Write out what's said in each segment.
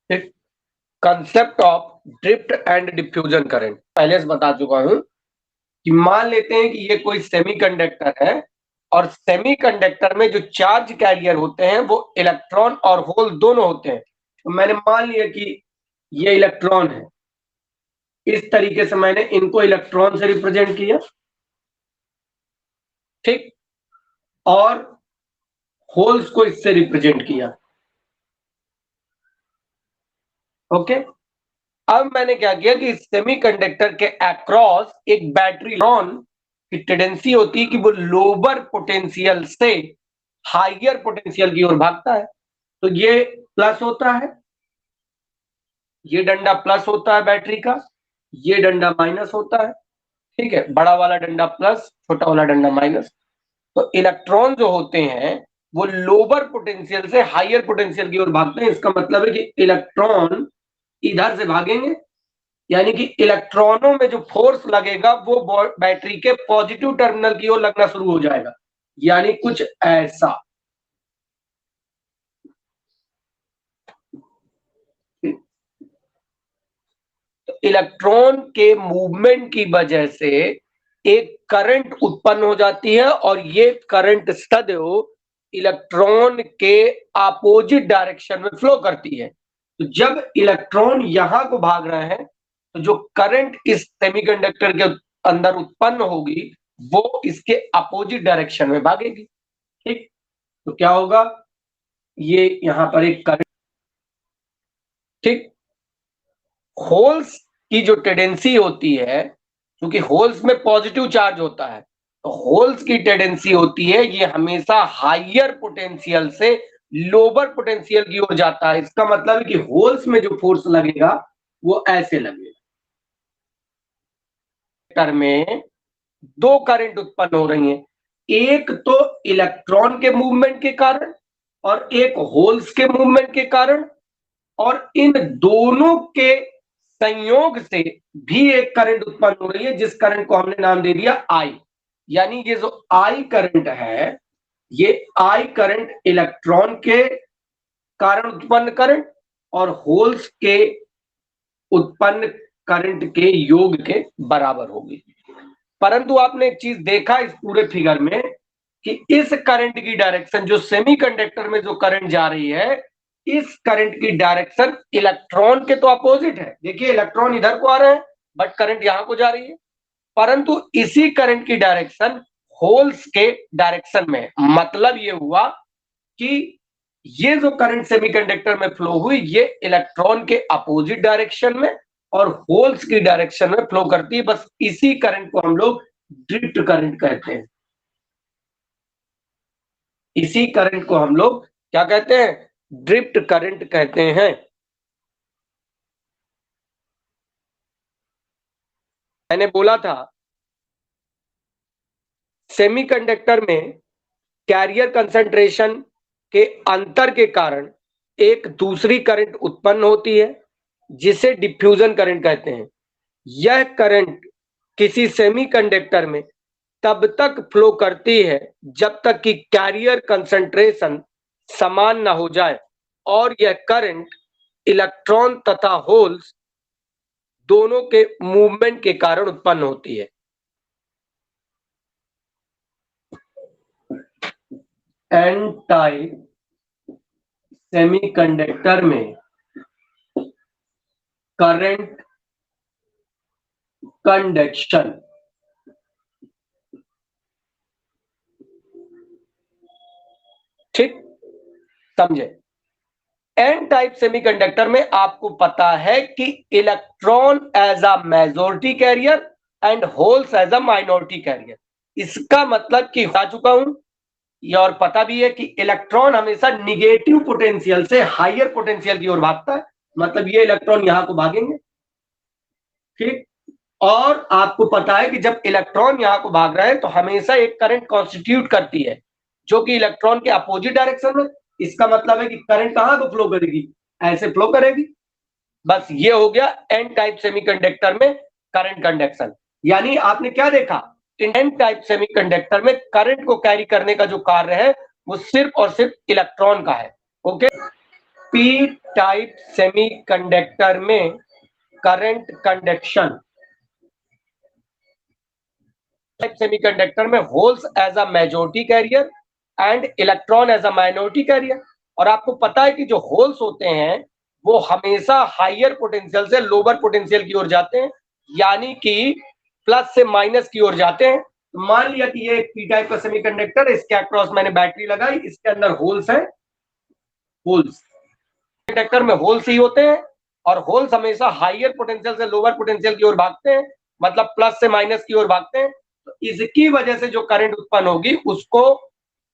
Concept of drift and diffusion current पहले से बता चुका हूं कि मान लेते हैं कि ये कोई सेमीकंडक्टर है और सेमीकंडक्टर में जो चार्ज कैरियर होते हैं वो इलेक्ट्रॉन और होल दोनों होते हैं। तो मैंने मान लिया कि ये इलेक्ट्रॉन है, इस तरीके से मैंने इनको इलेक्ट्रॉन से रिप्रेजेंट किया, ठीक, और होल्स को इससे रिप्रेजेंट किया। ओके, अब मैंने क्या किया कि सेमीकंडक्टर के अक्रॉस एक बैटरी इलेक्ट्रॉन की टेंडेंसी होती है कि वो लोअर पोटेंशियल से हायर पोटेंशियल की ओर भागता है। तो ये प्लस होता है, ये डंडा प्लस होता है बैटरी का, ये डंडा माइनस होता है, ठीक है, बड़ा वाला डंडा प्लस, छोटा वाला डंडा माइनस। तो इलेक्ट्रॉन जो होते हैं वो लोअर पोटेंशियल से हायर पोटेंशियल की ओर भागते हैं। इसका मतलब है कि इलेक्ट्रॉन इधर से भागेंगे, यानी कि इलेक्ट्रॉनों में जो फोर्स लगेगा वो बैटरी के पॉजिटिव टर्मिनल की ओर लगना शुरू हो जाएगा, यानी कुछ ऐसा। तो इलेक्ट्रॉन के मूवमेंट की वजह से एक करंट उत्पन्न हो जाती है और ये करंट सदैव इलेक्ट्रॉन के अपोजिट डायरेक्शन में फ्लो करती है। तो जब इलेक्ट्रॉन यहां को भाग रहे हैं तो जो करंट इस सेमीकंडक्टर के अंदर उत्पन्न होगी वो इसके अपोजिट डायरेक्शन में भागेगी, ठीक। तो क्या होगा, ये यहां पर एक करंट, ठीक। होल्स की जो टेंडेंसी होती है, क्योंकि होल्स में पॉजिटिव चार्ज होता है, तो होल्स की टेंडेंसी होती है ये हमेशा हायर पोटेंशियल से लोअर पोटेंशियल की ओर जाता है। इसका मतलब है कि होल्स में जो फोर्स लगेगा वो ऐसे लगेगा। में दो करंट उत्पन्न हो रही हैं, एक तो इलेक्ट्रॉन के मूवमेंट के कारण और एक होल्स के मूवमेंट के कारण, और इन दोनों के संयोग से भी एक करंट उत्पन्न हो रही है जिस करंट को हमने नाम दे दिया आई। यानी ये जो आई करंट है, ये आई करंट इलेक्ट्रॉन के कारण उत्पन्न करंट और होल्स के उत्पन्न करंट के योग के बराबर होगी। परंतु आपने एक चीज देखा इस पूरे फिगर में कि इस करंट की डायरेक्शन, जो सेमीकंडक्टर में जो करंट जा रही है, इस करंट की डायरेक्शन इलेक्ट्रॉन के तो अपोजिट है। देखिए इलेक्ट्रॉन इधर को आ रहे हैं बट करंट यहां को जा रही है, परंतु इसी करंट की डायरेक्शन होल्स के डायरेक्शन में। मतलब ये हुआ कि ये जो करंट सेमीकंडक्टर में फ्लो हुई ये इलेक्ट्रॉन के अपोजिट डायरेक्शन में और होल्स की डायरेक्शन में फ्लो करती है। बस इसी करंट को हम लोग ड्रिफ्ट करंट कहते हैं। इसी करंट को हम लोग क्या कहते हैं, ड्रिफ्ट करंट कहते हैं। मैंने बोला था सेमीकंडक्टर में कैरियर कंसंट्रेशन के अंतर के कारण एक दूसरी करंट उत्पन्न होती है जिसे डिफ्यूजन करंट कहते हैं। यह करंट किसी सेमीकंडक्टर में तब तक फ्लो करती है जब तक कि कैरियर कंसंट्रेशन समान ना हो जाए, और यह करंट इलेक्ट्रॉन तथा होल्स दोनों के मूवमेंट के कारण उत्पन्न होती है। एन टाइप सेमीकंडक्टर में करंट कंडक्शन ठीक समझे। एन टाइप सेमीकंडक्टर में आपको पता है कि electron as a majority carrier and holes as a minority carrier. इसका मतलब कि बता चुका हूं ये, और पता भी है कि इलेक्ट्रॉन हमेशा निगेटिव पोटेंशियल से हायर पोटेंशियल की ओर भागता है। मतलब ये इलेक्ट्रॉन यहां को भागेंगे, ठीक। और आपको पता है कि जब इलेक्ट्रॉन यहां को भाग रहे हैं तो हमेशा एक करंट कॉन्स्टिट्यूट करती है जो कि इलेक्ट्रॉन के अपोजिट डायरेक्शन में। इसका मतलब है कि करंट कहां को फ्लो करेगी, ऐसे फ्लो करेगी। बस ये हो गया एन टाइप सेमीकंडक्टर में करंट कंडक्शन। यानी आपने क्या देखा, एन टाइप सेमीकंडक्टर में करंट को कैरी करने का जो कार्य है वो सिर्फ और सिर्फ इलेक्ट्रॉन का है। ओके, पी टाइप सेमीकंडक्टर में करंट कंडक्शन, टाइप सेमीकंडक्टर में holes as a majority carrier and electron as a minority carrier. और आपको पता है कि जो होल्स होते हैं वो हमेशा हायर पोटेंशियल से लोअर पोटेंशियल की ओर जाते हैं, यानी कि प्लस से माइनस की ओर जाते हैं। मान लिया कि ये एक पी टाइप का सेमीकंडक्टर, इसके अक्रॉस मैंने बैटरी लगाई, इसके अंदर होल्स है, होल्स कंडक्टर में होल्स ही होते हैं और होल्स हमेशा हायर पोटेंशियल से लोअर पोटेंशियल की ओर भागते हैं, मतलब प्लस से माइनस की ओर भागते हैं। तो इसकी वजह से जो करंट उत्पन्न होगी उसको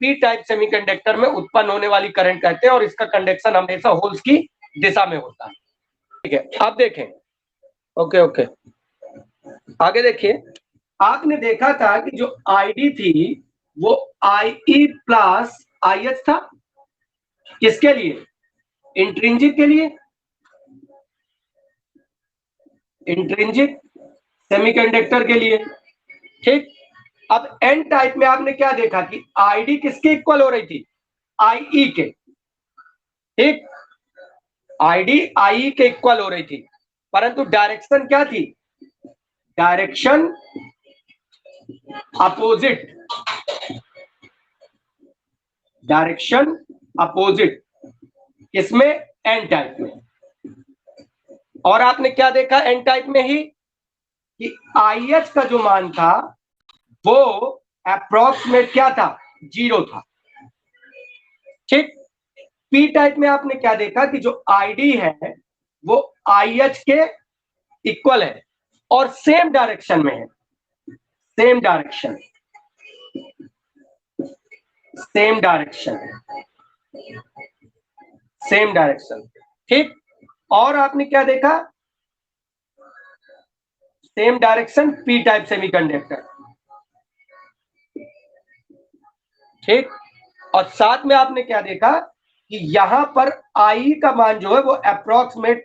पी टाइप सेमीकंडक्टर में उत्पन्न होने वाली करंट कहते हैं और इसका कंडक्शन हमेशा होल्स की दिशा में होता है। ठीक है, अब देखें, ओके आगे देखिए, आपने देखा था कि जो आईडी थी वो आई प्लस आई एच था, किसके लिए? इंट्रिंसिक के लिए, इंट्रिंसिक सेमीकंडक्टर के लिए। ठीक, अब एन टाइप में आपने क्या देखा कि आईडी किसके इक्वल हो रही थी? आईई के। ठीक, आईडी आई के इक्वल हो रही थी, परंतु डायरेक्शन क्या थी? डायरेक्शन अपोजिट, डायरेक्शन अपोजिट, इसमें एन टाइप में। और आपने क्या देखा एन टाइप में ही कि आई एच का जो मान था वो अप्रोक्सीमेट क्या था? 0 था। ठीक, पी टाइप में आपने क्या देखा कि जो आईडी है वो आई एच के इक्वल है और सेम डायरेक्शन में है, same direction, same direction, same direction. ठीक, और आपने क्या देखा? Same direction P type semiconductor. ठीक, और साथ में आपने क्या देखा कि यहां पर आई का मान जो है वो अप्रोक्सीमेट